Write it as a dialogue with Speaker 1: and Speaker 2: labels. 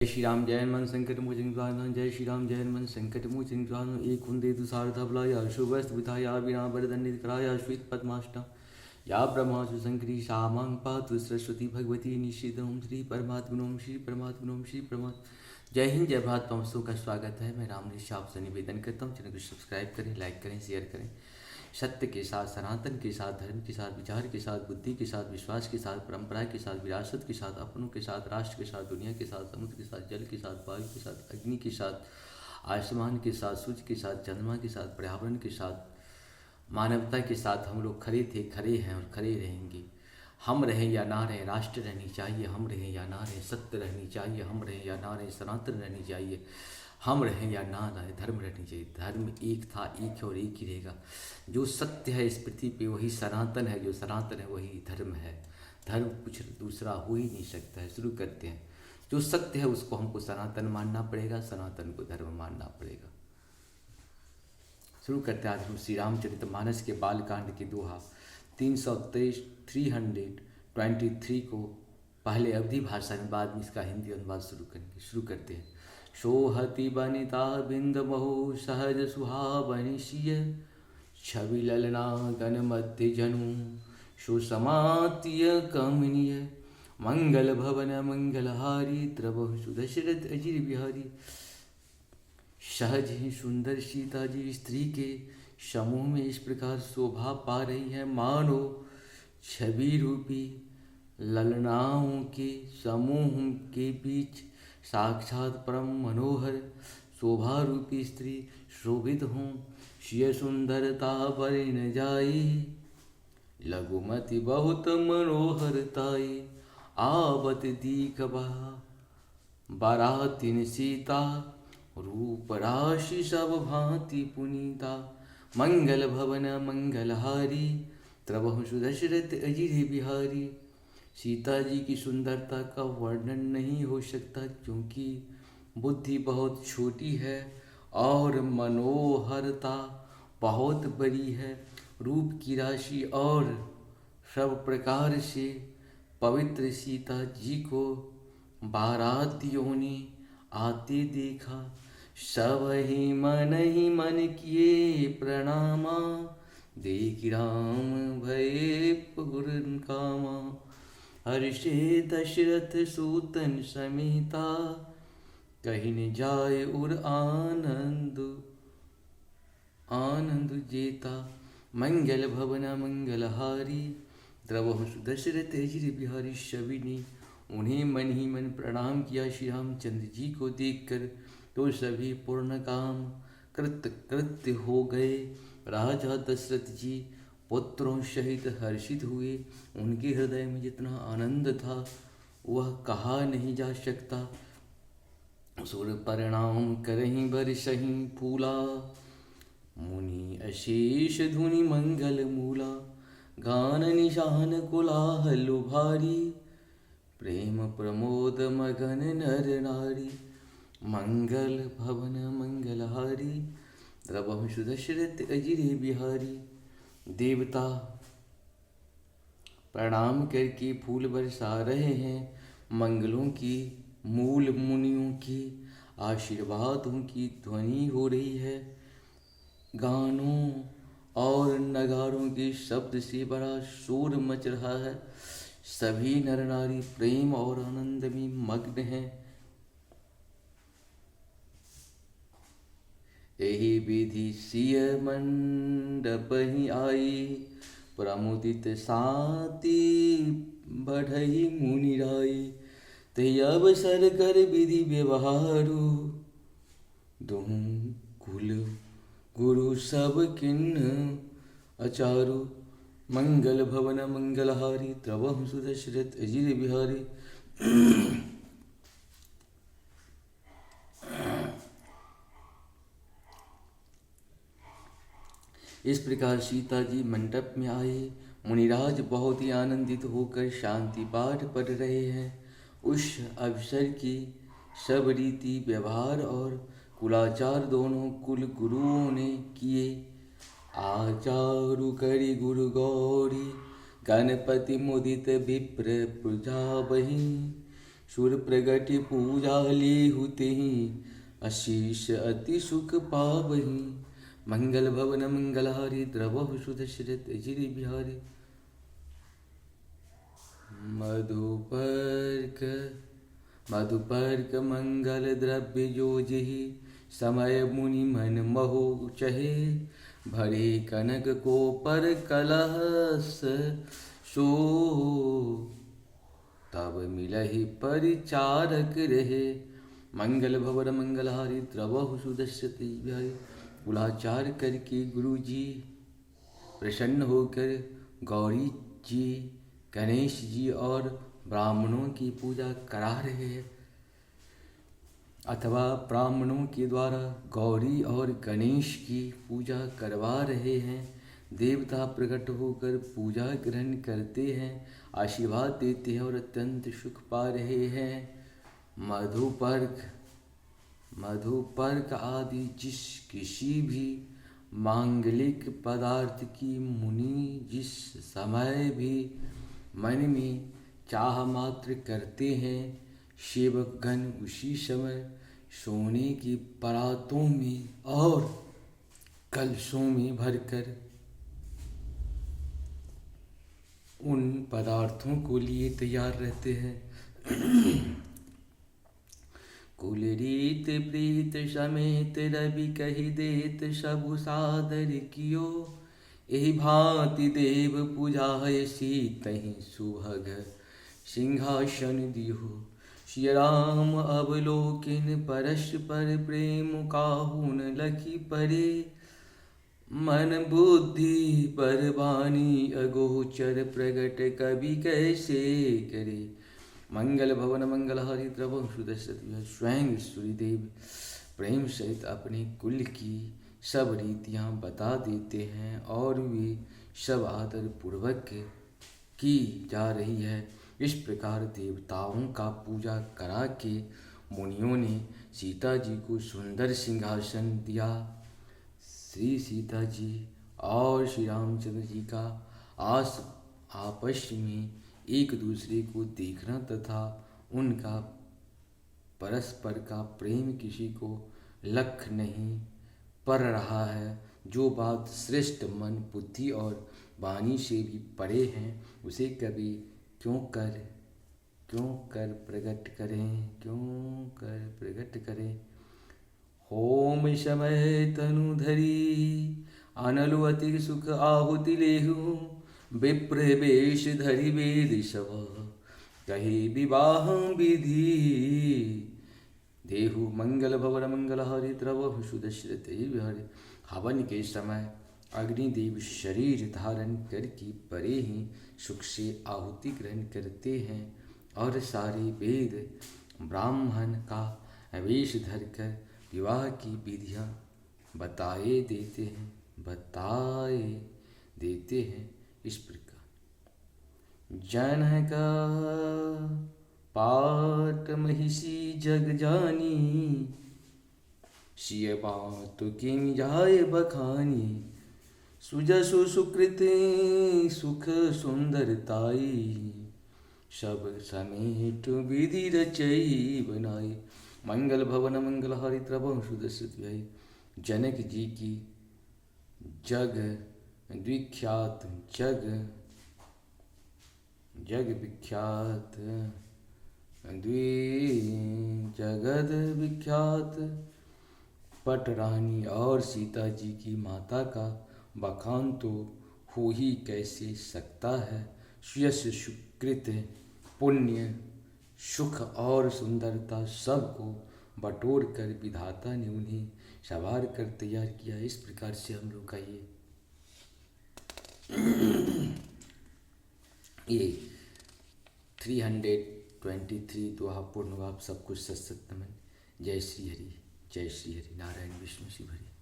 Speaker 1: जय श्री राम जय हनुमान संकट मोचन प्राण जय श्री राम जय हनुमान संकट मोचन प्राण एक कुंदे तुषार धवलाया शुभस्त विधाया विना वरदंडित कराया श्वेत पद्माष्टम या ब्रह्मा सुशंकरी श्यामां पातु सरस्वती भगवती निश्चित ओम श्री परमात्मनों श्री परमात्मनों श्री परमात्म। जय हिंद जय भारत पवनों का स्वागत है। मैं राम निशा आपसे निवेदन करता हूँ, चैनल को सब्सक्राइब करें, लाइक करें, शेयर करें। सत्य के साथ, सनातन के साथ, धर्म के साथ, विचार के साथ, बुद्धि के साथ, विश्वास के साथ, परंपरा के साथ, विरासत के साथ, अपनों के साथ, राष्ट्र के साथ, दुनिया के साथ, समुद्र के साथ, जल के साथ, वायु के साथ, अग्नि के साथ, आसमान के साथ, सूर्य के साथ, चंद्रमा के साथ, पर्यावरण के साथ, मानवता के साथ हम लोग खड़े थे, खड़े हैं और खड़े रहेंगे। हम रहें या ना रहें, राष्ट्र रहनी चाहिए, हम रहें या ना रहें, सत्य रहनी चाहिए, हम रहें या ना रहें, सनातन रहनी चाहिए, हम रहें या ना रहें, धर्म रहनी चाहिए। धर्म एक था, एक है और एक ही रहेगा। जो सत्य है इस पृथ्वी पे वही सनातन है, जो सनातन है वही धर्म है। धर्म कुछ दूसरा हो ही नहीं सकता है। शुरू करते हैं। जो सत्य है उसको हमको सनातन मानना पड़ेगा, सनातन को धर्म मानना पड़ेगा। शुरू करते हैं आज हम श्री रामचरितमानस के बालकांड के दोहा 323 को पहले अवधि भाषा में, बाद में इसका हिंदी अनुवाद शुरू करेंगे। शुरू करते हैं। सोहति बनिता बिंद बहु सहज सुहावनिशिय छवि ललना गण मध्य जनु सुसमात्य कमनीय मंगल भवन मंगलहारी द्रवहु सुदशरथ अजिर बिहारी। सहज ही सुंदर सीता जी स्त्री के समूह में इस प्रकार शोभा पा रही है, मानो छवि रूपी ललनाओं के समूह के बीच साक्षात परम मनोहर शोभा रूपी स्त्री शोभित हों। शिय सुंदरता पर न जाई लघुमति बहुत मनोहरताई। आवत दीख बारातिन सीता रूप राशि सब भांति पुनीता। मंगल भवन मंगलहारी द्रवहु सुदशरथ अजिर बिहारी। सीता जी की सुंदरता का वर्णन नहीं हो सकता, क्योंकि बुद्धि बहुत छोटी है और मनोहरता बहुत बड़ी है। रूप की राशि और सब प्रकार से पवित्र सीता जी को बारातियों ने आते देखा। सब ही मन किए प्रणामा देख राम भये पूर्ण कामा। हर्षे दशरथ सूतन समेता कहीं न जाए और आनंद जेता। मंगल भवन मंगलहारी द्रवहु दशरथ अजिर बिहारी। सभी ने उन्हें मन ही मन प्रणाम किया। श्री रामचंद्र जी को देखकर तो सभी पूर्ण काम कृत्य हो गए। राजा दशरथ जी पुत्रों सहित हर्षित हुए। उनके हृदय में जितना आनंद था वह कहा नहीं जा सकता। सुर परिणाम करहीं बरसहीं फूला मुनि अशेष धुनि मंगल मूला। गान निशान कोलाहल भारी प्रेम प्रमोद मगन नर नारी। मंगल भवन मंगलहारी द्रवहु सुदशरथ अजिर बिहारी। देवता प्रणाम करके फूल बरसा रहे हैं। मंगलों की मूल मुनियों की आशीर्वादों की ध्वनि हो रही है। गानों और नगारों के शब्द से बड़ा शोर मच रहा है। सभी नर नारी प्रेम और आनंद में मग्न हैं। यही विधि सिय मंडप ही आई प्रमुदित साति बढ़ई मुनि राई। ते अवसर कर विधि व्यवहारु दुहु कुल गुरु सब किन्न अचारु। मंगल भवन मंगलहारी द्रवहु सुदशरथ अजिर बिहारी। इस प्रकार सीता जी मंडप में आए। मुनिराज बहुत ही आनंदित होकर शांति पाठ पढ़ रहे हैं। उस अवसर की सब रीति व्यवहार और कुलाचार दोनों कुल गुरुओं ने किए। आचारु करि गुरु गौरी गणपति मुदित विप्र प्रजा बही। सुर प्रगति पूजा लेहु तेहि, अशीष अति सुख पावहि। मंगल भवन मंगलहारी, द्रवहु सुदशरथ अजिर बिहारी। मधुपर्क मंगल द्रव्य जोजिहि, समय मुनि मन महो चहे। भरे कनक को पर कलश सो, तब मिलहि परिचारक रहे। मंगल भवन मंगलहारी, द्रवहु सुदशरथ बिहारी। कुलाचार करके गुरु जी प्रसन्न होकर गौरी जी, गणेश जी और ब्राह्मणों की पूजा करा रहे हैं, अथवा ब्राह्मणों के द्वारा गौरी और गणेश की पूजा करवा रहे हैं। देवता प्रकट होकर पूजा ग्रहण करते हैं, आशीर्वाद देते हैं और अत्यंत सुख पा रहे हैं। मधुपर्क आदि जिस किसी भी मांगलिक पदार्थ की मुनि जिस समय भी मन में चाह मात्र करते हैं, सेवकगण उसी समय सोने की परातों में और कलशों में भरकर उन पदार्थों को लिए तैयार रहते हैं। कुल रीत प्रीत समेत रवि कहि देत, सबु सादर कियो। एहि भांति देव पूजायसी, तहि सुभग सिंहासन दियो। सिय राम अवलोकिन परस्पर प्रेम, काहू न लखी परे। मन बुद्धि पर वाणी अगोचर, प्रगट कवि कैसे करे। मंगल भवन मंगलहारी, द्रवहु सुदशरथ बिहारी। स्वयं सूर्यदेव प्रेम सहित अपने कुल की सब रीतियां बता देते हैं और वे सब आदर पूर्वक की जा रही है। इस प्रकार देवताओं का पूजा करा के मुनियों ने सीता जी को सुंदर सिंहासन दिया। श्री सीता जी और श्री रामचंद्र जी का आपस में एक दूसरे को देखना तथा उनका परस्पर का प्रेम किसी को लख नहीं पड़ रहा है। जो बात श्रेष्ठ मन बुद्धि और वाणी से भी परे हैं, उसे कभी क्यों कर प्रकट करें। होम समय तनु धरी, अनलु अति सुख आहुति लेहु। विप्र वेश धरि वेद सभा, कहे विवाह विधि देहु। मंगल भवन मंगलहारी, द्रवहु सुदशरथ बिहारी। हवन के समय अग्निदेव शरीर धारण करके परे ही सुख से आहुति ग्रहण करते हैं और सारे वेद ब्राह्मण का वेश धरकर विवाह की विधियां बताए देते हैं। इस प्रकार जनक पाट महिषी जग जानी, सिय बात किम जाय बखानी। सुजसु सुकृति सुख सुंदरताई, सब समेत विधि रचई बनाई। मंगल भवन मंगलहारी, द्रवहु सुदशरथ बिहारी। जनक जी की जग विख्यात जगद विख्यात पटरानी और सीता जी की माता का बखान तो हो ही कैसे सकता है। यश सुकृत पुण्य सुख और सुंदरता सबको बटोर कर विधाता ने उन्हें सवार कर तैयार किया। इस प्रकार से हम लोग का ये 323 दोहा पूर्ण हुआ। आप सबको सत नमन। जय श्री हरि, जय श्री हरि। नारायण विष्णु शिव हरि।